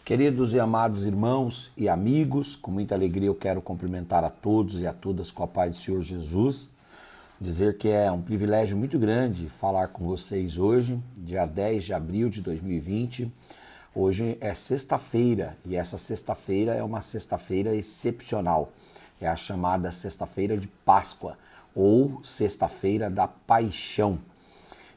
Queridos e amados irmãos e amigos, com muita alegria eu quero cumprimentar a todos e a todas com a paz do Senhor Jesus. Dizer que é um privilégio muito grande falar com vocês hoje, dia 10 de abril de 2020. Hoje é sexta-feira e essa sexta-feira é uma sexta-feira excepcional. É a chamada Sexta-feira de Páscoa ou Sexta-feira da Paixão.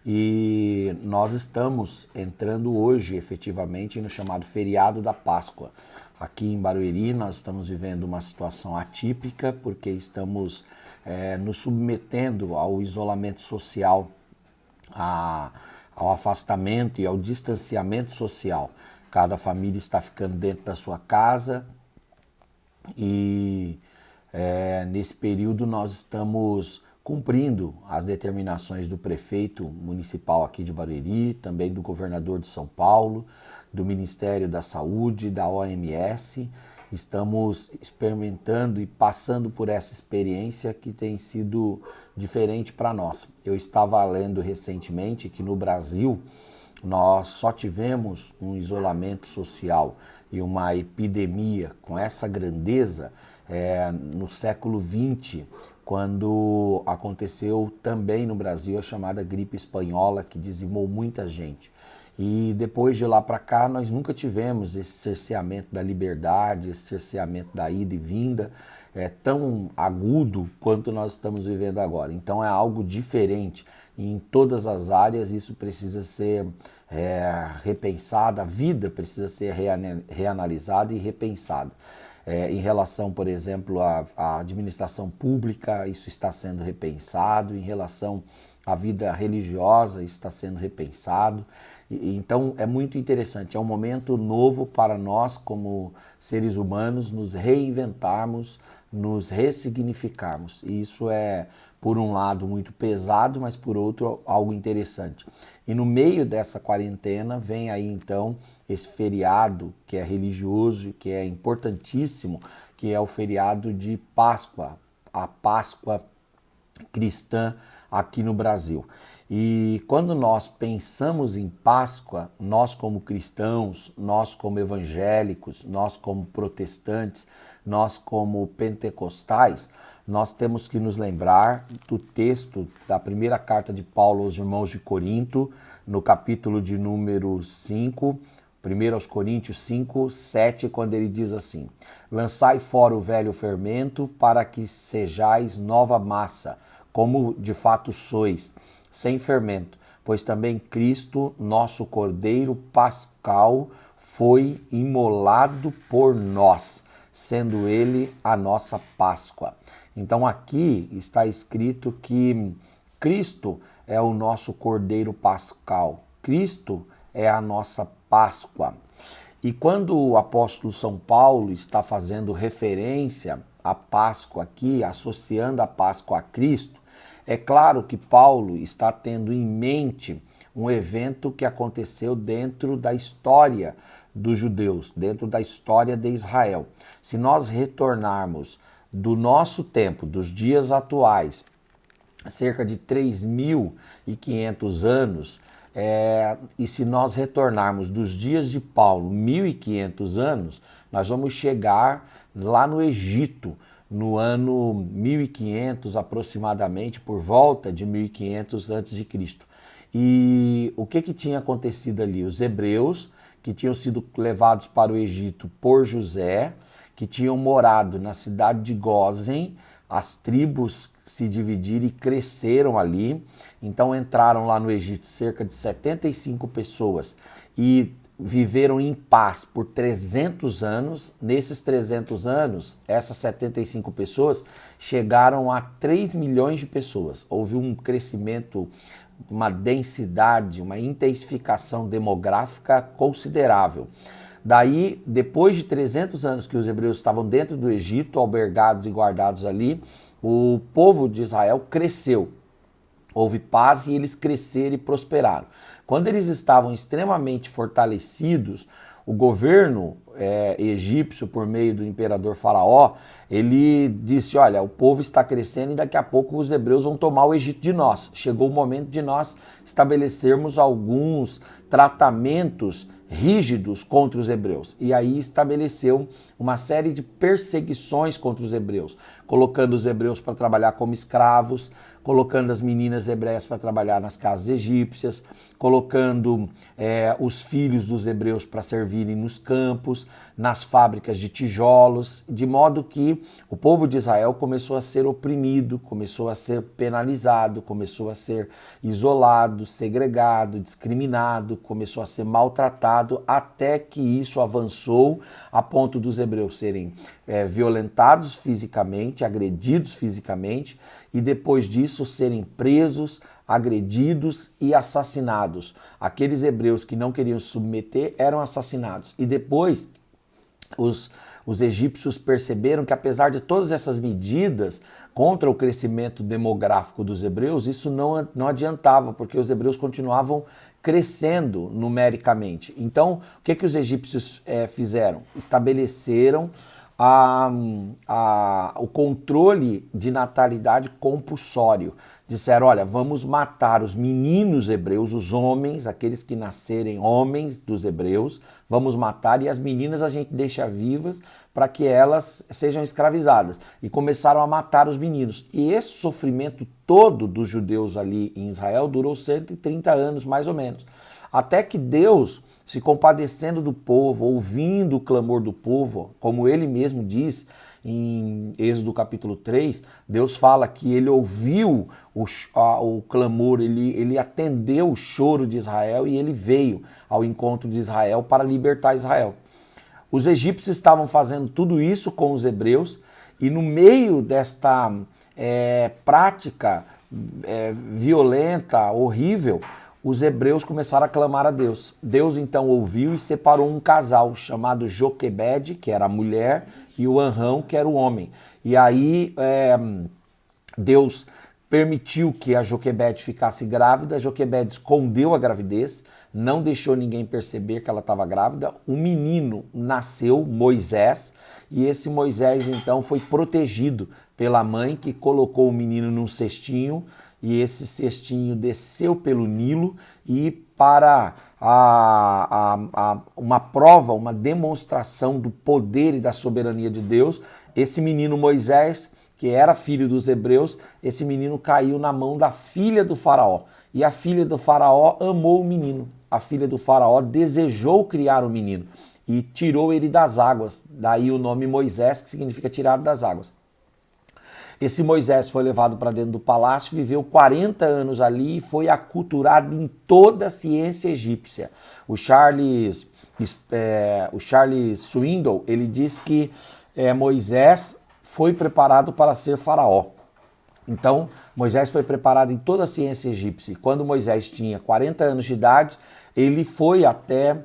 E nós estamos entrando hoje, efetivamente, no chamado feriado da Páscoa. Aqui em Barueri nós estamos vivendo uma situação atípica porque estamos nos submetendo ao isolamento social, ao afastamento e ao distanciamento social. Cada família está ficando dentro da sua casa e nesse período nós estamos cumprindo as determinações do prefeito municipal aqui de Barueri, também do governador de São Paulo, do Ministério da Saúde, da OMS. Estamos experimentando e passando por essa experiência que tem sido diferente para nós. Eu estava lendo recentemente que no Brasil nós só tivemos um isolamento social e uma epidemia com essa grandeza no século XX, quando aconteceu também no Brasil a chamada gripe espanhola, que dizimou muita gente. E depois de lá para cá, nós nunca tivemos esse cerceamento da liberdade, esse cerceamento da ida e vinda, tão agudo quanto nós estamos vivendo agora. Então é algo diferente. E em todas as áreas isso precisa ser repensado, a vida precisa ser reanalisada e repensada. Em relação, por exemplo, à administração pública, isso está sendo repensado. Em relação à vida religiosa, isso está sendo repensado. Então, é muito interessante. É um momento novo para nós, como seres humanos, nos reinventarmos, nos ressignificarmos. E isso é, por um lado, muito pesado, mas por outro, algo interessante. E no meio dessa quarentena vem aí então esse feriado que é religioso e que é importantíssimo, que é o feriado de Páscoa, a Páscoa cristã aqui no Brasil. E quando nós pensamos em Páscoa, nós como cristãos, nós como evangélicos, nós como protestantes, nós como pentecostais, nós temos que nos lembrar do texto da primeira carta de Paulo aos irmãos de Corinto, no capítulo de número 5, 1 aos Coríntios 5, 7, quando ele diz assim: lançai fora o velho fermento para que sejais nova massa, como de fato sois, sem fermento, pois também Cristo, nosso Cordeiro Pascal, foi imolado por nós, sendo ele a nossa Páscoa. Então aqui está escrito que Cristo é o nosso Cordeiro Pascal, Cristo é a nossa Páscoa. E quando o apóstolo São Paulo está fazendo referência à Páscoa aqui, associando a Páscoa a Cristo, é claro que Paulo está tendo em mente um evento que aconteceu dentro da história dos judeus, dentro da história de Israel. Se nós retornarmos do nosso tempo, dos dias atuais, cerca de 3.500 anos, e se nós retornarmos dos dias de Paulo, 1.500 anos, nós vamos chegar lá no Egito, no ano 1500 aproximadamente, por volta de 1500 a.C. E o que tinha acontecido ali? Os hebreus, que tinham sido levados para o Egito por José, que tinham morado na cidade de Gósen, as tribos se dividiram e cresceram ali, então entraram lá no Egito cerca de 75 pessoas e viveram em paz por 300 anos. Nesses 300 anos, essas 75 pessoas chegaram a 3 milhões de pessoas. Houve um crescimento, uma densidade, uma intensificação demográfica considerável. Daí, depois de 300 anos que os hebreus estavam dentro do Egito, albergados e guardados ali, o povo de Israel cresceu. Houve paz e eles cresceram e prosperaram. Quando eles estavam extremamente fortalecidos, o governo egípcio, por meio do imperador Faraó, ele disse, olha, o povo está crescendo e daqui a pouco os hebreus vão tomar o Egito de nós. Chegou o momento de nós estabelecermos alguns tratamentos rígidos contra os hebreus. E aí estabeleceu uma série de perseguições contra os hebreus, colocando os hebreus para trabalhar como escravos, colocando as meninas hebreias para trabalhar nas casas egípcias, colocando os filhos dos hebreus para servirem nos campos, nas fábricas de tijolos, de modo que o povo de Israel começou a ser oprimido, começou a ser penalizado, começou a ser isolado, segregado, discriminado, começou a ser maltratado, até que isso avançou a ponto dos hebreus serem violentados fisicamente, agredidos fisicamente, e depois disso serem presos, agredidos e assassinados. Aqueles hebreus que não queriam se submeter eram assassinados. E depois os egípcios perceberam que, apesar de todas essas medidas contra o crescimento demográfico dos hebreus, isso não adiantava, porque os hebreus continuavam crescendo numericamente. Então, o que os egípcios fizeram? Estabeleceram o controle de natalidade compulsório. Disseram, olha, vamos matar os meninos hebreus, os homens, aqueles que nascerem homens dos hebreus, vamos matar, e as meninas a gente deixa vivas para que elas sejam escravizadas. E começaram a matar os meninos. E esse sofrimento todo dos judeus ali em Israel durou 130 anos, mais ou menos. Até que Deus, se compadecendo do povo, ouvindo o clamor do povo, como ele mesmo diz em Êxodo capítulo 3, Deus fala que ele ouviu o clamor, ele atendeu o choro de Israel e ele veio ao encontro de Israel para libertar Israel. Os egípcios estavam fazendo tudo isso com os hebreus e no meio desta prática violenta, horrível, os hebreus começaram a clamar a Deus. Deus então ouviu e separou um casal chamado Joquebede, que era a mulher, e o Anrão, que era o homem. E aí Deus permitiu que a Joquebede ficasse grávida. A Joquebede escondeu a gravidez, não deixou ninguém perceber que ela estava grávida. Um menino nasceu, Moisés, e esse Moisés então foi protegido pela mãe, que colocou o menino num cestinho, e esse cestinho desceu pelo Nilo, e para uma prova, uma demonstração do poder e da soberania de Deus, esse menino Moisés, que era filho dos hebreus, esse menino caiu na mão da filha do faraó. E a filha do faraó amou o menino. A filha do faraó desejou criar o menino e tirou ele das águas. Daí o nome Moisés, que significa tirado das águas. Esse Moisés foi levado para dentro do palácio, viveu 40 anos ali e foi aculturado em toda a ciência egípcia. O Charles Swindoll, ele diz que Moisés foi preparado para ser faraó. Então, Moisés foi preparado em toda a ciência egípcia. E quando Moisés tinha 40 anos de idade, ele foi até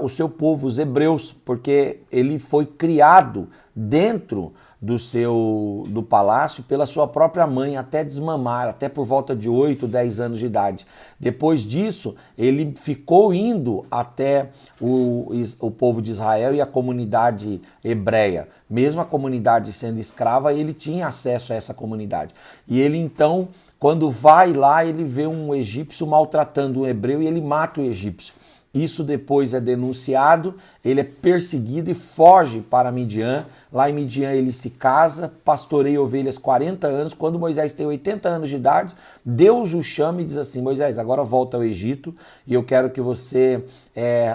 o seu povo, os hebreus, porque ele foi criado dentro do palácio pela sua própria mãe, até desmamar, até por volta de 8, 10 anos de idade. Depois disso, ele ficou indo até o povo de Israel e a comunidade hebreia. Mesmo a comunidade sendo escrava, ele tinha acesso a essa comunidade. E ele então, quando vai lá, ele vê um egípcio maltratando um hebreu e ele mata o egípcio. Isso depois é denunciado, ele é perseguido e foge para Midian. Lá em Midian ele se casa, pastoreia ovelhas 40 anos. Quando Moisés tem 80 anos de idade, Deus o chama e diz assim: Moisés, agora volta ao Egito e eu quero que você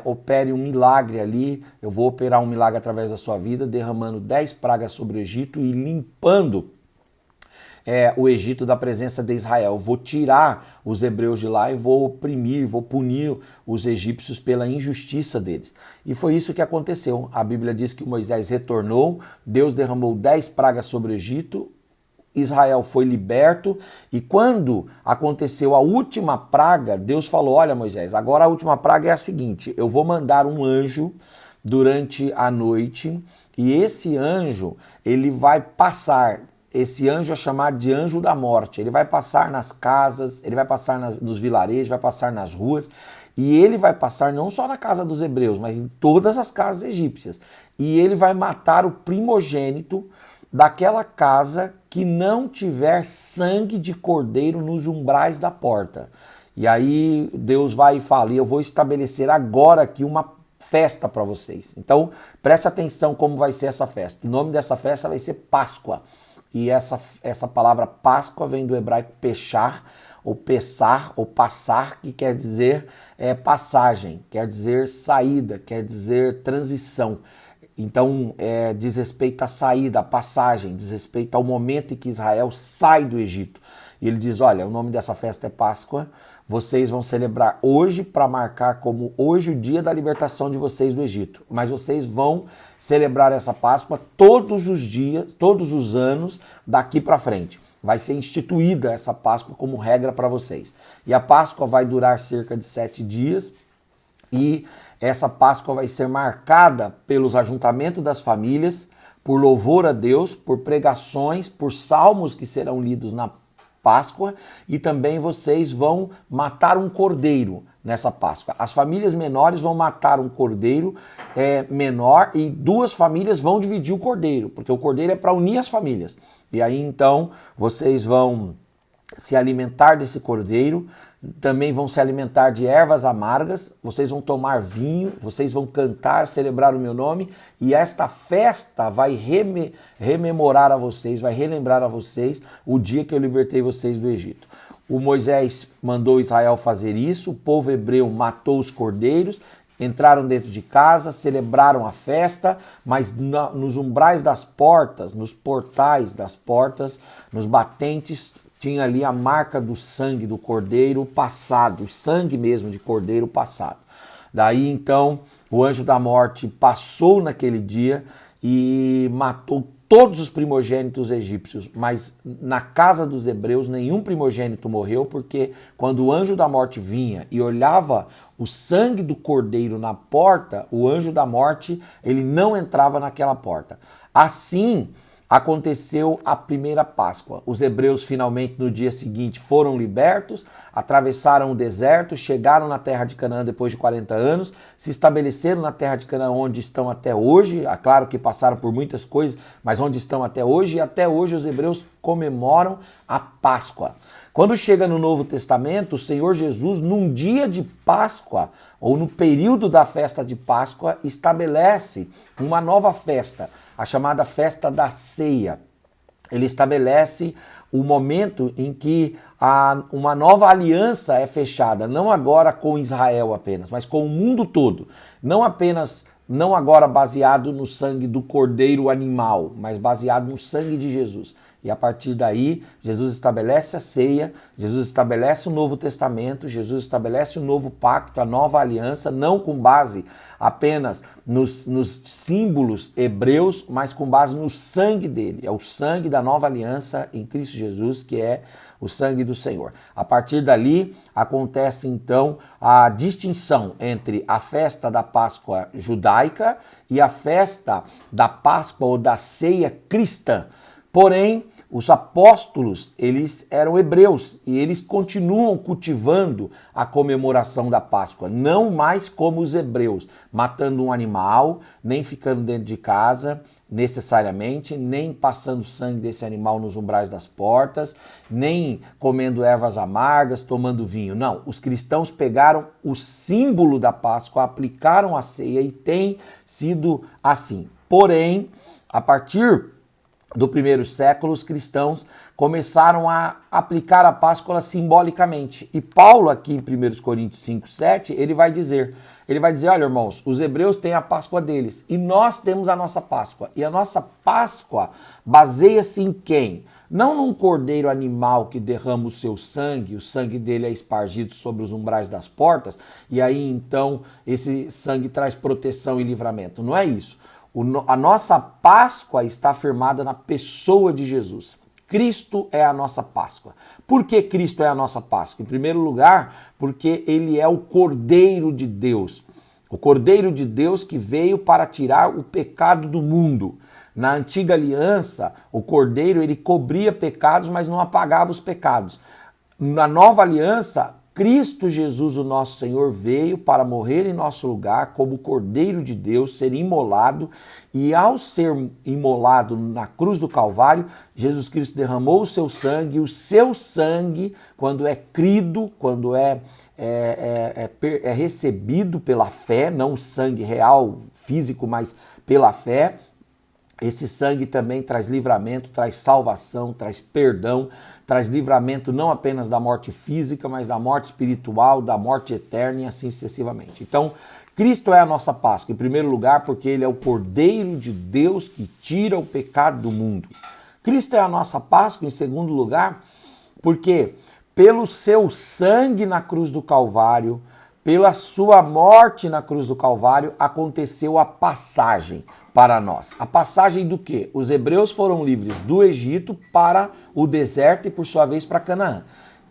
opere um milagre ali. Eu vou operar um milagre através da sua vida, derramando 10 pragas sobre o Egito e limpando o Egito da presença de Israel. Vou tirar os hebreus de lá e vou oprimir, vou punir os egípcios pela injustiça deles. E foi isso que aconteceu. A Bíblia diz que Moisés retornou, Deus derramou 10 pragas sobre o Egito, Israel foi liberto, e quando aconteceu a última praga, Deus falou: olha, Moisés, agora a última praga é a seguinte, eu vou mandar um anjo durante a noite, e esse anjo, ele vai passar. Esse anjo é chamado de anjo da morte. Ele vai passar nas casas, ele vai passar nos vilarejos, vai passar nas ruas E ele vai passar não só na casa dos hebreus, mas em todas as casas egípcias. E ele vai matar o primogênito daquela casa que não tiver sangue de cordeiro nos umbrais da porta. E aí Deus vai e fala, e eu vou estabelecer agora aqui uma festa para vocês. Então, preste atenção como vai ser essa festa. O nome dessa festa vai ser Páscoa. E essa palavra Páscoa vem do hebraico pechar, ou pessar, ou passar, que quer dizer passagem, quer dizer saída, quer dizer transição. Então, diz respeito à saída, à passagem, diz respeito ao momento em que Israel sai do Egito. E ele diz, olha, o nome dessa festa é Páscoa, vocês vão celebrar hoje para marcar como hoje o dia da libertação de vocês do Egito. Mas vocês vão celebrar essa Páscoa todos os dias, todos os anos daqui para frente. Vai ser instituída essa Páscoa como regra para vocês. E a Páscoa vai durar cerca de 7 dias. E essa Páscoa vai ser marcada pelos ajuntamentos das famílias, por louvor a Deus, por pregações, por salmos que serão lidos na Páscoa, e também vocês vão matar um cordeiro nessa Páscoa. As famílias menores vão matar um cordeiro menor e 2 famílias vão dividir o cordeiro, porque o cordeiro é para unir as famílias. E aí então vocês vão se alimentar desse cordeiro, também vão se alimentar de ervas amargas, vocês vão tomar vinho, vocês vão cantar, celebrar o meu nome, e esta festa vai rememorar a vocês, vai relembrar a vocês o dia que eu libertei vocês do Egito. O Moisés mandou Israel fazer isso, o povo hebreu matou os cordeiros, entraram dentro de casa, celebraram a festa, mas nos umbrais das portas, nos portais das portas, nos batentes, tinha ali a marca do sangue do cordeiro passado, o sangue mesmo de cordeiro passado. Daí então o anjo da morte passou naquele dia e matou todos os primogênitos egípcios, mas na casa dos hebreus nenhum primogênito morreu, porque quando o anjo da morte vinha e olhava o sangue do cordeiro na porta, o anjo da morte ele não entrava naquela porta. Assim aconteceu a primeira Páscoa. Os hebreus finalmente no dia seguinte foram libertos, atravessaram o deserto, chegaram na terra de Canaã depois de 40 anos, se estabeleceram na terra de Canaã onde estão até hoje. É claro que passaram por muitas coisas, mas onde estão até hoje, e até hoje os hebreus comemoram a Páscoa. Quando chega no Novo Testamento, o Senhor Jesus, num dia de Páscoa, ou no período da festa de Páscoa, estabelece uma nova festa, a chamada festa da ceia. Ele estabelece o momento em que uma nova aliança é fechada, não agora com Israel apenas, mas com o mundo todo. Não agora baseado no sangue do cordeiro animal, mas baseado no sangue de Jesus. E a partir daí, Jesus estabelece a ceia, Jesus estabelece o Novo Testamento, Jesus estabelece o novo pacto, a nova aliança, não com base apenas nos símbolos hebreus, mas com base no sangue dele. É o sangue da nova aliança em Cristo Jesus, que é o sangue do Senhor. A partir dali, acontece então a distinção entre a festa da Páscoa judaica e a festa da Páscoa ou da ceia cristã. Porém, os apóstolos, eles eram hebreus e eles continuam cultivando a comemoração da Páscoa, não mais como os hebreus, matando um animal, nem ficando dentro de casa necessariamente, nem passando sangue desse animal nos umbrais das portas, nem comendo ervas amargas, tomando vinho. Não, os cristãos pegaram o símbolo da Páscoa, aplicaram a ceia e tem sido assim. Porém, a partir do primeiro século, os cristãos começaram a aplicar a Páscoa simbolicamente. E Paulo, aqui em 1 Coríntios 5, 7, ele vai dizer, olha, irmãos, os hebreus têm a Páscoa deles e nós temos a nossa Páscoa. E a nossa Páscoa baseia-se em quem? Não num cordeiro animal que derrama o seu sangue, o sangue dele é espargido sobre os umbrais das portas, e aí então esse sangue traz proteção e livramento. Não é isso. A nossa Páscoa está firmada na pessoa de Jesus. Cristo é a nossa Páscoa. Por que Cristo é a nossa Páscoa? Em primeiro lugar, porque ele é o Cordeiro de Deus. O Cordeiro de Deus que veio para tirar o pecado do mundo. Na antiga aliança, o Cordeiro ele cobria pecados, mas não apagava os pecados. Na nova aliança, Cristo Jesus, o nosso Senhor, veio para morrer em nosso lugar como Cordeiro de Deus, ser imolado, e ao ser imolado na cruz do Calvário, Jesus Cristo derramou o seu sangue, e o seu sangue, quando é crido, quando é recebido pela fé, não o sangue real, físico, mas pela fé, esse sangue também traz livramento, traz salvação, traz perdão, traz livramento não apenas da morte física, mas da morte espiritual, da morte eterna e assim sucessivamente. Então, Cristo é a nossa Páscoa, em primeiro lugar, porque ele é o Cordeiro de Deus que tira o pecado do mundo. Cristo é a nossa Páscoa, em segundo lugar, porque pelo seu sangue na cruz do Calvário, pela sua morte na cruz do Calvário, aconteceu a passagem para nós. A passagem do quê? Os hebreus foram livres do Egito para o deserto e, por sua vez, para Canaã.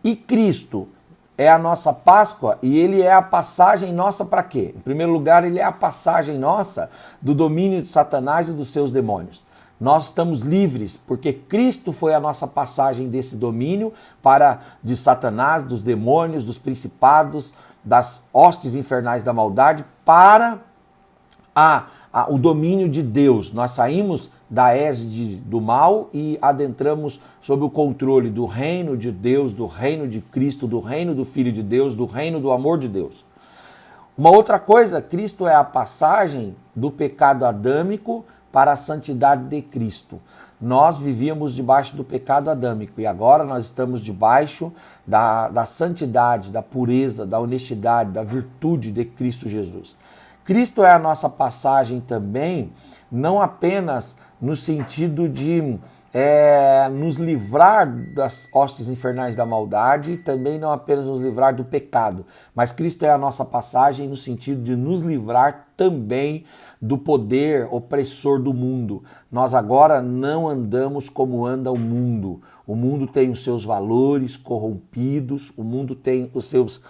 E Cristo é a nossa Páscoa e ele é a passagem nossa para quê? Em primeiro lugar, ele é a passagem nossa do domínio de Satanás e dos seus demônios. Nós estamos livres porque Cristo foi a nossa passagem desse domínio de Satanás, dos demônios, dos principados, das hostes infernais da maldade para o domínio de Deus. Nós saímos da égide do mal e adentramos sob o controle do reino de Deus, do reino de Cristo, do reino do Filho de Deus, do reino do amor de Deus. Uma outra coisa, Cristo é a passagem do pecado adâmico para a santidade de Cristo. Nós vivíamos debaixo do pecado adâmico e agora nós estamos debaixo da santidade, da pureza, da honestidade, da virtude de Cristo Jesus. Cristo é a nossa passagem também, não apenas no sentido de nos livrar das hostes infernais da maldade, e também não apenas nos livrar do pecado, mas Cristo é a nossa passagem no sentido de nos livrar também do poder opressor do mundo. Nós agora não andamos como anda o mundo. O mundo tem os seus valores corrompidos, o mundo tem os seus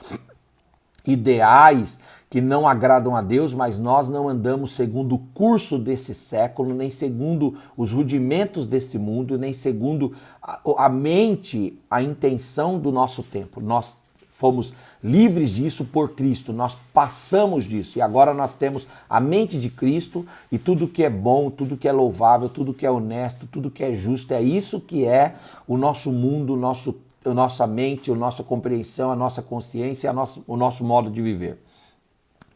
ideais que não agradam a Deus, mas nós não andamos segundo o curso desse século, nem segundo os rudimentos desse mundo, nem segundo a mente, a intenção do nosso tempo. Nós fomos livres disso por Cristo, nós passamos disso e agora nós temos a mente de Cristo e tudo que é bom, tudo que é louvável, tudo que é honesto, tudo que é justo, é isso que é o nosso mundo, a nossa mente, a nossa compreensão, a nossa consciência, o nosso modo de viver.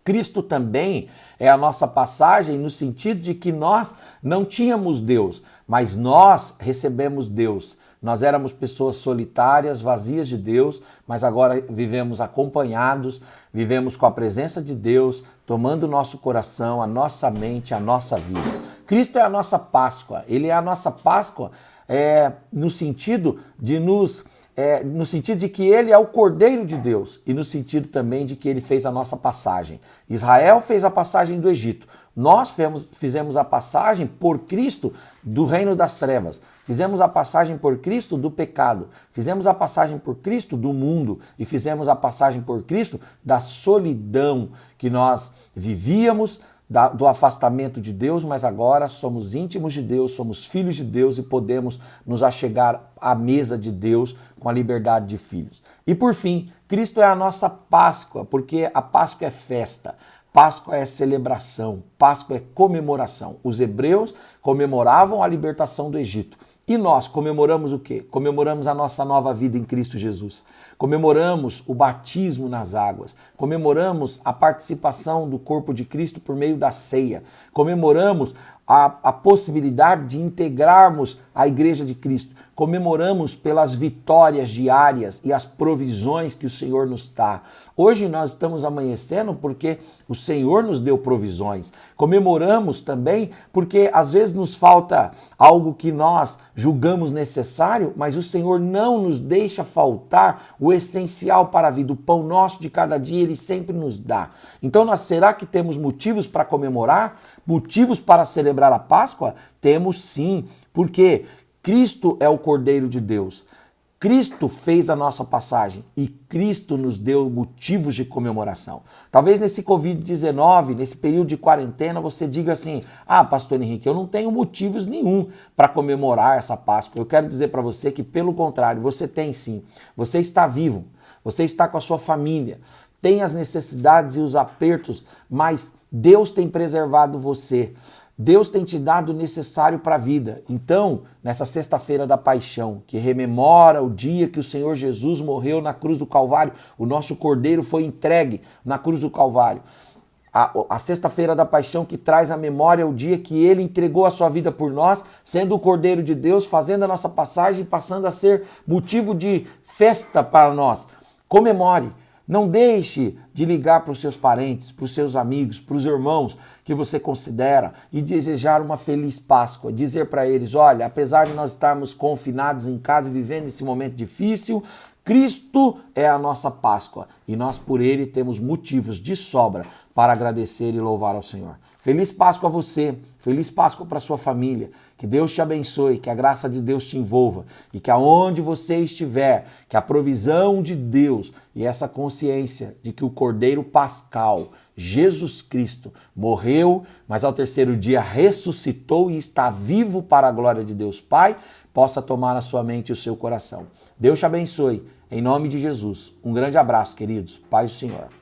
Cristo também é a nossa passagem no sentido de que nós não tínhamos Deus, mas nós recebemos Deus. Nós éramos pessoas solitárias, vazias de Deus, mas agora vivemos acompanhados, vivemos com a presença de Deus, tomando o nosso coração, a nossa mente, a nossa vida. Cristo é a nossa Páscoa. Ele é a nossa Páscoa no sentido de que ele é o Cordeiro de Deus e no sentido também de que ele fez a nossa passagem. Israel fez a passagem do Egito. Nós fizemos a passagem por Cristo do reino das trevas. Fizemos a passagem por Cristo do pecado. Fizemos a passagem por Cristo do mundo e fizemos a passagem por Cristo da solidão que nós vivíamos, do afastamento de Deus, mas agora somos íntimos de Deus, somos filhos de Deus e podemos nos achegar à mesa de Deus com a liberdade de filhos. E por fim, Cristo é a nossa Páscoa, porque a Páscoa é festa, Páscoa é celebração, Páscoa é comemoração. Os hebreus comemoravam a libertação do Egito. E nós comemoramos o quê? Comemoramos a nossa nova vida em Cristo Jesus. Comemoramos o batismo nas águas. Comemoramos a participação do corpo de Cristo por meio da ceia. Comemoramos a possibilidade de integrarmos a Igreja de Cristo. Comemoramos pelas vitórias diárias e as provisões que o Senhor nos dá. Hoje nós estamos amanhecendo porque o Senhor nos deu provisões. Comemoramos também porque às vezes nos falta algo que nós julgamos necessário, mas o Senhor não nos deixa faltar o essencial para a vida. O pão nosso de cada dia Ele sempre nos dá. Então será que temos motivos para comemorar? Motivos para celebrar a Páscoa? Temos sim, porque Cristo é o Cordeiro de Deus. Cristo fez a nossa passagem e Cristo nos deu motivos de comemoração. Talvez nesse Covid-19, nesse período de quarentena, você diga assim: ah, pastor Henrique, eu não tenho motivos nenhum para comemorar essa Páscoa. Eu quero dizer para você que, pelo contrário, você tem sim. Você está vivo. você está com a sua família, tem as necessidades e os apertos, mas Deus tem preservado você. Deus tem te dado o necessário para a vida. Então, nessa sexta-feira da paixão, que rememora o dia que o Senhor Jesus morreu na cruz do Calvário, o nosso Cordeiro foi entregue na cruz do Calvário. A sexta-feira da paixão que traz à memória o dia que ele entregou a sua vida por nós, sendo o Cordeiro de Deus, fazendo a nossa passagem, passando a ser motivo de festa para nós. Comemore. Não deixe de ligar para os seus parentes, para os seus amigos, para os irmãos que você considera e desejar uma feliz Páscoa. Dizer para eles, olha, apesar de nós estarmos confinados em casa e vivendo esse momento difícil, Cristo é a nossa Páscoa e nós por ele temos motivos de sobra para agradecer e louvar ao Senhor. Feliz Páscoa a você, feliz Páscoa para sua família, que Deus te abençoe, que a graça de Deus te envolva e que aonde você estiver, que a provisão de Deus e essa consciência de que o Cordeiro Pascal, Jesus Cristo, morreu, mas ao terceiro dia ressuscitou e está vivo para a glória de Deus Pai, possa tomar a sua mente e o seu coração. Deus te abençoe, em nome de Jesus. Um grande abraço, queridos. Paz do Senhor.